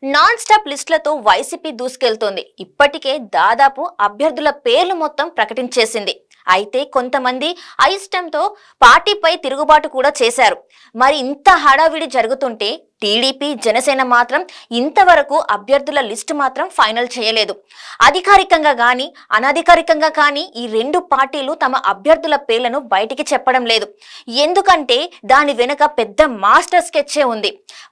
Non stop లిస్టులతో వైసీపీ దూసుకెళ్తోంది. ఇప్పటికే దాదాపు అభ్యర్థుల పేర్లు మొత్తం ప్రకటించేసింది. అయితే కొంతమంది అయిష్టంతో పార్టీపై తిరుగుబాటు కూడా చేశారు. మరి ఇంత హడావిడి జరుగుతుంటే టీడీపీ, జనసేన మాత్రం ఇంతవరకు అభ్యర్థుల లిస్టు మాత్రం ఫైనల్ చేయలేదు. అధికారికంగా గాని అనధికారికంగా కానీ ఈ రెండు పార్టీలు తమ అభ్యర్థుల పేర్లను బయటికి చెప్పడం లేదు. ఎందుకంటే దాని వెనుక పెద్ద మాస్టర్ స్కెచ్చే ఉంది.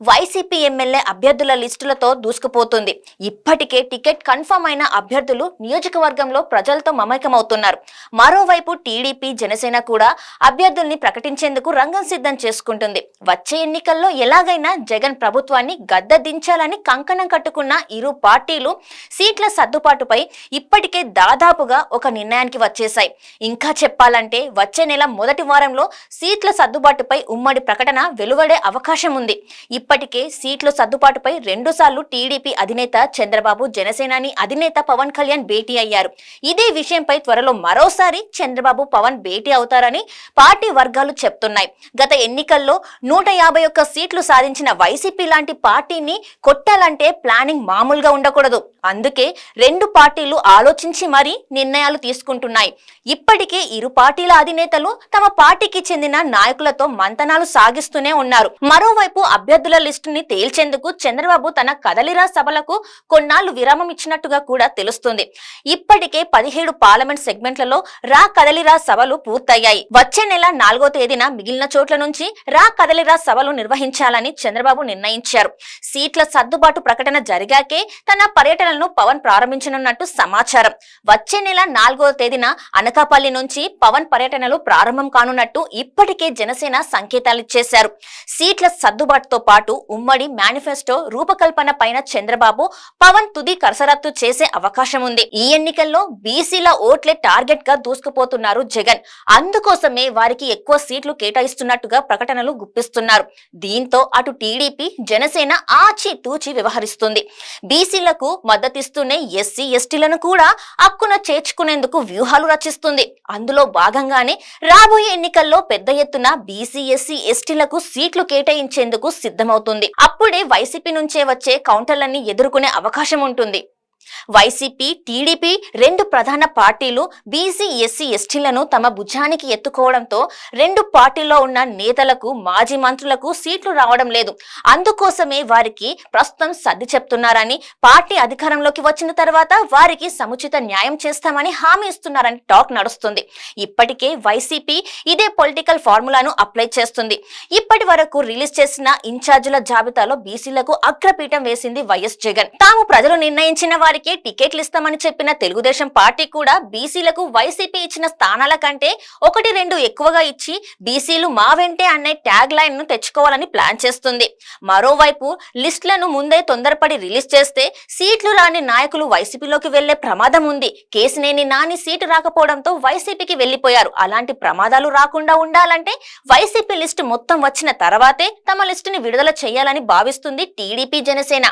వైసీపీ ఎమ్మెల్యే అభ్యర్థుల లిస్టులతో దూసుకుపోతుంది. ఇప్పటికే టికెట్ కన్ఫర్మ్ అయిన అభ్యర్థులు నియోజకవర్గంలో ప్రజలతో మమేకమవుతున్నారు. మరోవైపు టీడీపీ, జనసేన కూడా అభ్యర్థుల్ని ప్రకటించేందుకు రంగం సిద్ధం చేసుకుంటుంది. వచ్చే ఎన్నికల్లో ఎలాగైనా జగన్ ప్రభుత్వాన్ని గద్దె దించాలని కంకణం కట్టుకున్న ఇరు పార్టీలు సీట్ల సర్దుబాటుపై ఇప్పటికే దాదాపుగా ఒక నిర్ణయానికి వచ్చేశాయి. ఇంకా చెప్పాలంటే వచ్చే నెల మొదటి వారంలో సీట్ల సర్దుబాటుపై ఉమ్మడి ప్రకటన వెలువడే అవకాశం ఉంది. ఇప్పటికే సీట్ల సర్దుబాటుపై 2 సార్లు టీడీపీ అధినేత చంద్రబాబు, జనసేనాని అధినేత పవన్ కళ్యాణ్ భేటీ అయ్యారు. ఇదే విషయంపై త్వరలో మరోసారి చంద్రబాబు, పవన్ భేటీ అవుతారని పార్టీ వర్గాలు చెప్తున్నాయి. గత ఎన్నికల్లో 151 సీట్లు సాధించిన వైసీపీ లాంటి పార్టీని కొట్టాలంటే ప్లానింగ్ మామూలుగా ఉండకూడదు. అందుకే రెండు పార్టీలు ఆలోచించి మరీ నిర్ణయాలు తీసుకుంటున్నాయి. ఇప్పటికే ఇరు పార్టీల అధినేతలు తమ పార్టీకి చెందిన నాయకులతో మంతనాలు సాగిస్తూనే ఉన్నారు. మరోవైపు అభ్యర్థుల లిస్టుని తేల్చేందుకు చంద్రబాబు తన కదలిరా సభలకు కొన్నాళ్లు విరామం ఇచ్చినట్టుగా కూడా తెలుస్తుంది. ఇప్పటికే 17 పార్లమెంట్ సెగ్మెంట్లలో రా కదలిరా సభలు పూర్తయ్యాయి. వచ్చే నెల 4వ తేదీన మిగిలిన చోట్ల నుంచి రా కదలిరా సభలు నిర్వహించాలని చంద్రబాబు నిర్ణయించారు. సీట్ల సర్దుబాటు ప్రకటన జరిగాకే తన పర్యటనను పవన్ ప్రారంభించనున్నట్టు సమాచారం. వచ్చే నెల 4వ తేదీన అనకాపల్లి నుంచి పవన్ పర్యటనలు ప్రారంభం కానున్నట్టు ఇప్పటికే జనసేన సంకేతాలిచ్చేశారు. సీట్ల సర్దుబాటుతో పాటు ఉమ్మడి మేనిఫెస్టో రూపకల్పన పైన చంద్రబాబు, పవన్ తుది కసరత్తు చేసే అవకాశం ఉంది. ఈ ఎన్నికల్లో బీసీల ఓట్లే టార్గెట్ గా దూసుకుపోతున్నారు జగన్. అందుకోసమే వారికి ఎక్కువ సీట్లు కేటాయిస్తున్నట్టుగా ప్రకటనలు గుప్పిస్తున్నారు. దీంతో అటు టీడీపీ, జనసేన ఆచి తూచి వ్యవహరిస్తుంది. బీసీలకు మద్దతిస్తూనే ఎస్సీ, ఎస్టీలను కూడా హక్కున చేర్చుకునేందుకు వ్యూహాలు రచిస్తుంది. అందులో భాగంగానే రాబోయే ఎన్నికల్లో పెద్ద ఎత్తున బీసీ, ఎస్సీ, ఎస్టీలకు సీట్లు కేటాయించేందుకు సిద్ధమవుతుంది. అప్పుడే వైసీపీ నుంచే వచ్చే కౌంటర్లన్నీ ఎదుర్కొనే అవకాశం ఉంటుంది. వైసీపీ, టీడీపీ రెండు ప్రధాన పార్టీలు బీసీ, ఎస్సీ, ఎస్టీలను తమ భుజానికి ఎత్తుకోవడంతో రెండు పార్టీల్లో ఉన్న నేతలకు, మాజీ మంత్రులకు సీట్లు రావడం లేదు. అందుకోసమే వారికి ప్రస్తుతం సర్ది చెప్తున్నారని, పార్టీ అధికారంలోకి వచ్చిన తర్వాత వారికి సముచిత న్యాయం చేస్తామని హామీ ఇస్తున్నారని టాక్ నడుస్తుంది. ఇప్పటికే వైసీపీ ఇదే పొలిటికల్ ఫార్ములాను అప్లై చేస్తుంది. ఇప్పటి వరకు రిలీజ్ చేసిన ఇన్ఛార్జీల జాబితాలో బీసీలకు అగ్రపీఠం వేసింది వైఎస్ జగన్. తాము ప్రజలు నిర్ణయించిన వారికి టికెట్లు ఇస్తామని చెప్పిన తెలుగుదేశం పార్టీ కూడా బీసీలకు వైసీపీ ఇచ్చిన స్థానాల కంటే 1-2 ఎక్కువగా ఇచ్చి బీసీలు మా వెంటే అనే ట్యాగ్ లైన్ ను తెచ్చుకోవాలని ప్లాన్ చేస్తుంది. మరోవైపు లిస్టులను ముందే తొందరపడి రిలీజ్ చేస్తే సీట్లు రాని నాయకులు వైసీపీలోకి వెళ్లే ప్రమాదం ఉంది. కేసినేని నాని సీటు రాకపోవడంతో వైసీపీకి వెళ్లిపోయారు. అలాంటి ప్రమాదాలు రాకుండా ఉండాలంటే వైసీపీ లిస్టు మొత్తం వచ్చిన తర్వాతే తమ లిస్టుని విడుదల చేయాలని భావిస్తుంది టీడీపీ, జనసేన.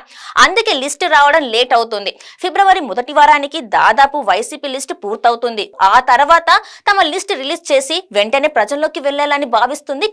అందుకే లిస్టు రావడం లేట్ అవుతుంది. ఫిబ్రవరి మొదటి వారానికి దాదాపు వైసీపీ లిస్టు పూర్తవుతుంది. ఆ తర్వాత తమ లిస్టు రిలీజ్ చేసి వెంటనే ప్రజల్లోకి వెళ్లాలని భావిస్తుంది